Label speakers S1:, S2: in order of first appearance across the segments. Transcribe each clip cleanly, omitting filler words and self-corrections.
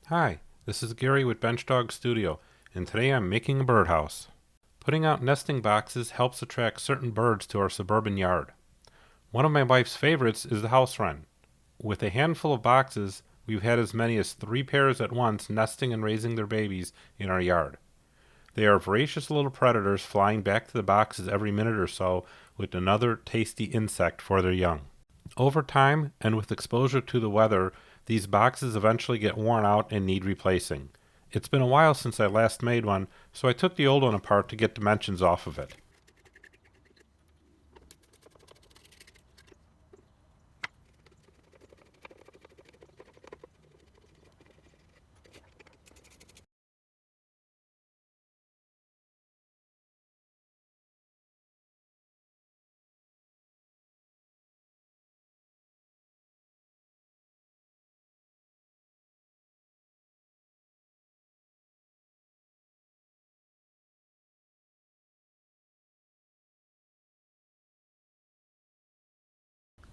S1: Hi, this is Gary with Benchdog Studio, and today I'm making a birdhouse. Putting out nesting boxes helps attract certain birds to our suburban yard. One of my wife's favorites is the house wren. With a handful of boxes, we've had as many as 3 pairs at once nesting and raising their babies in our yard. They are voracious little predators flying back to the boxes every minute or so with another tasty insect for their young. Over time, and with exposure to the weather, these boxes eventually get worn out and need replacing. It's been a while since I last made one, so I took the old one apart to get dimensions off of it.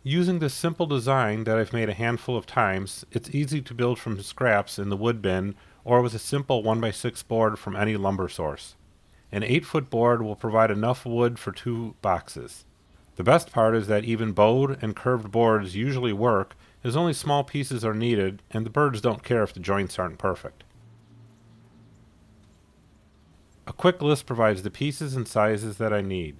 S1: Using this simple design that I've made a handful of times, it's easy to build from scraps in the wood bin or with a simple 1x6 board from any lumber source. An 8-foot board will provide enough wood for 2 boxes. The best part is that even bowed and curved boards usually work, as only small pieces are needed, and the birds don't care if the joints aren't perfect. A quick list provides the pieces and sizes that I need.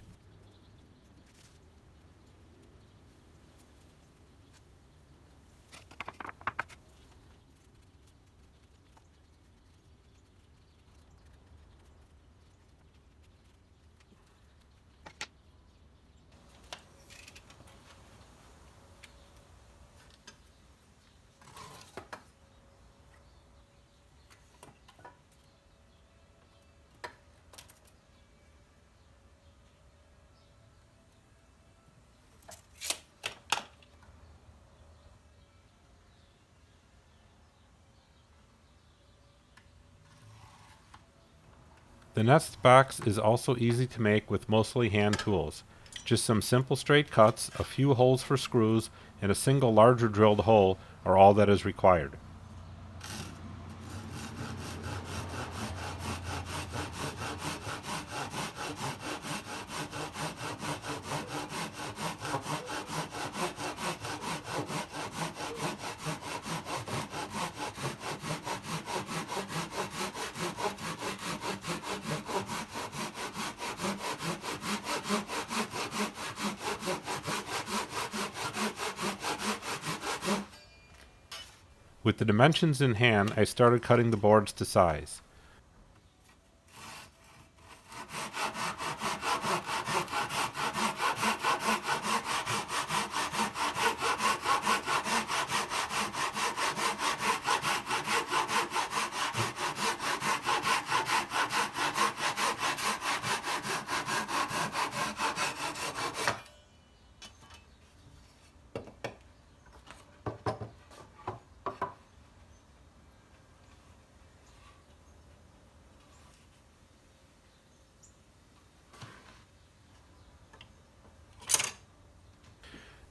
S1: The nest box is also easy to make with mostly hand tools. Just some simple straight cuts, a few holes for screws, and a single larger drilled hole are all that is required. With the dimensions in hand, I started cutting the boards to size.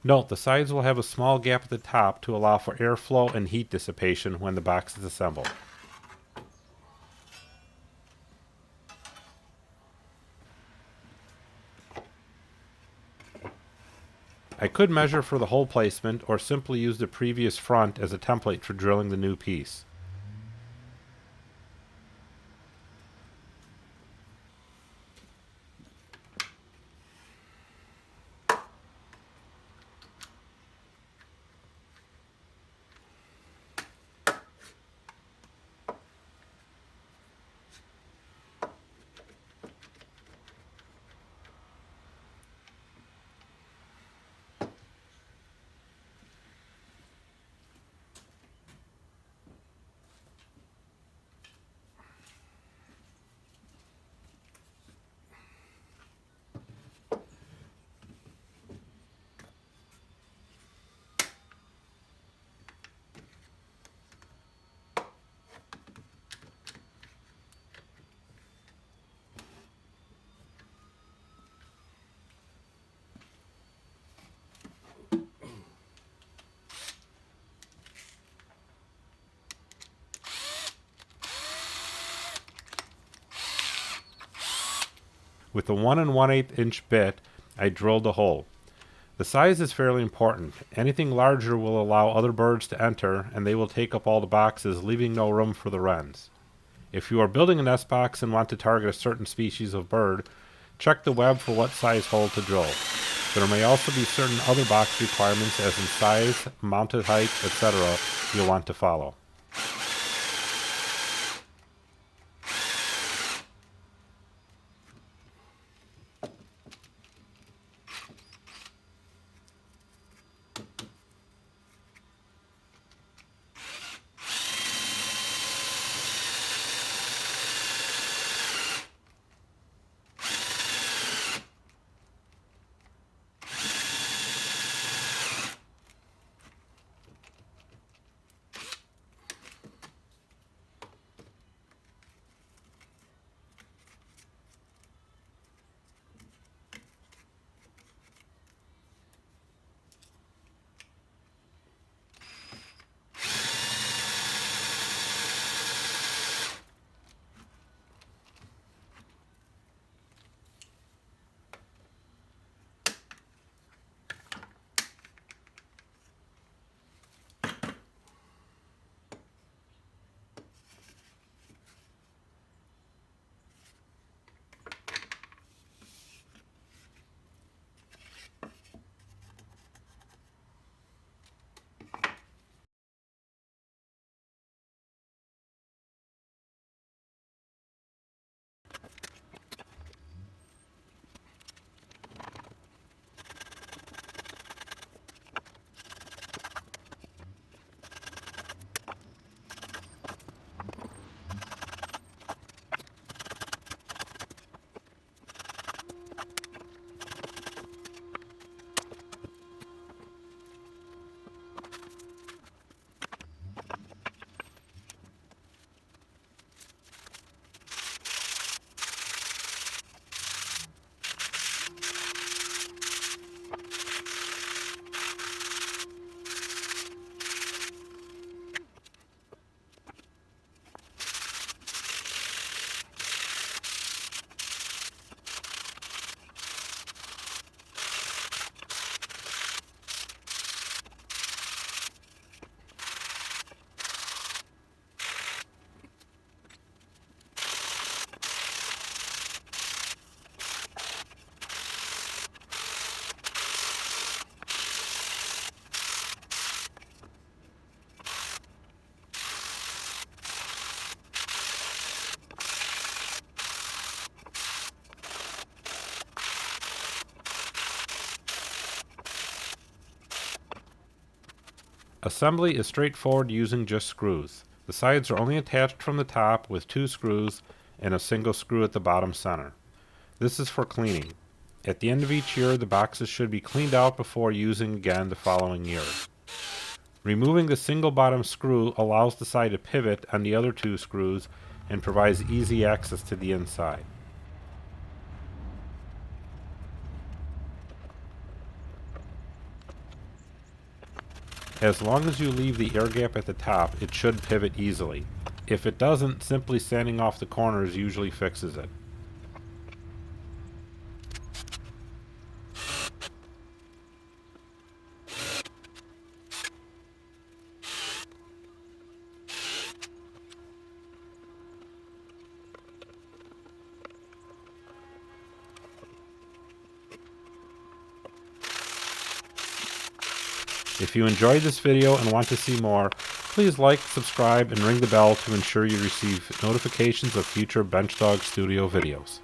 S1: Note the sides will have a small gap at the top to allow for airflow and heat dissipation when the box is assembled. I could measure for the hole placement or simply use the previous front as a template for drilling the new piece. With a 1 1/8 inch bit, I drilled a hole. The size is fairly important. Anything larger will allow other birds to enter, and they will take up all the boxes, leaving no room for the wrens. If you are building a nest box and want to target a certain species of bird, check the web for what size hole to drill. There may also be certain other box requirements as in size, mounted height, etc. you'll want to follow. Assembly is straightforward using just screws. The sides are only attached from the top with 2 screws and a single screw at the bottom center. This is for cleaning. At the end of each year, the boxes should be cleaned out before using again the following year. Removing the single bottom screw allows the side to pivot on the other 2 screws and provides easy access to the inside. As long as you leave the air gap at the top, it should pivot easily. If it doesn't, simply sanding off the corners usually fixes it. If you enjoyed this video and want to see more, please like, subscribe, and ring the bell to ensure you receive notifications of future BenchDog Studio videos.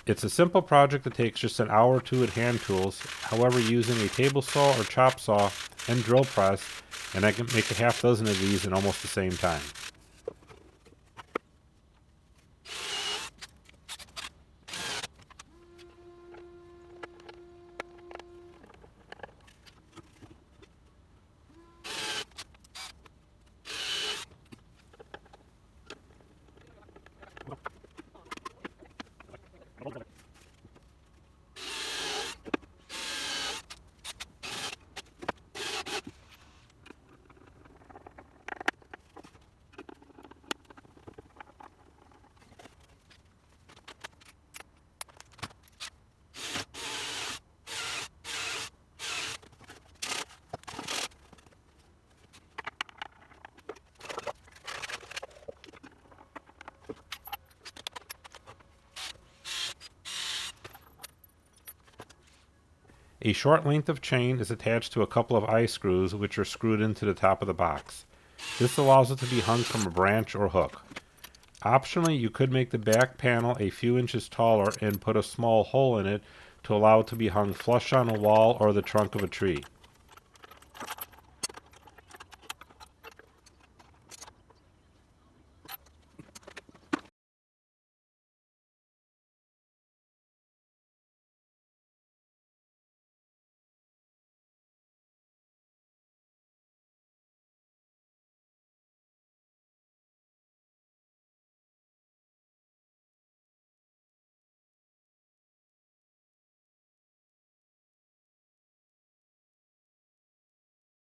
S1: It's a simple project that takes just an hour or two with hand tools. However, using a table saw or chop saw and drill press, and I can make a half dozen of these in almost the same time. A short length of chain is attached to a couple of eye screws which are screwed into the top of the box. This allows it to be hung from a branch or hook. Optionally, you could make the back panel a few inches taller and put a small hole in it to allow it to be hung flush on a wall or the trunk of a tree.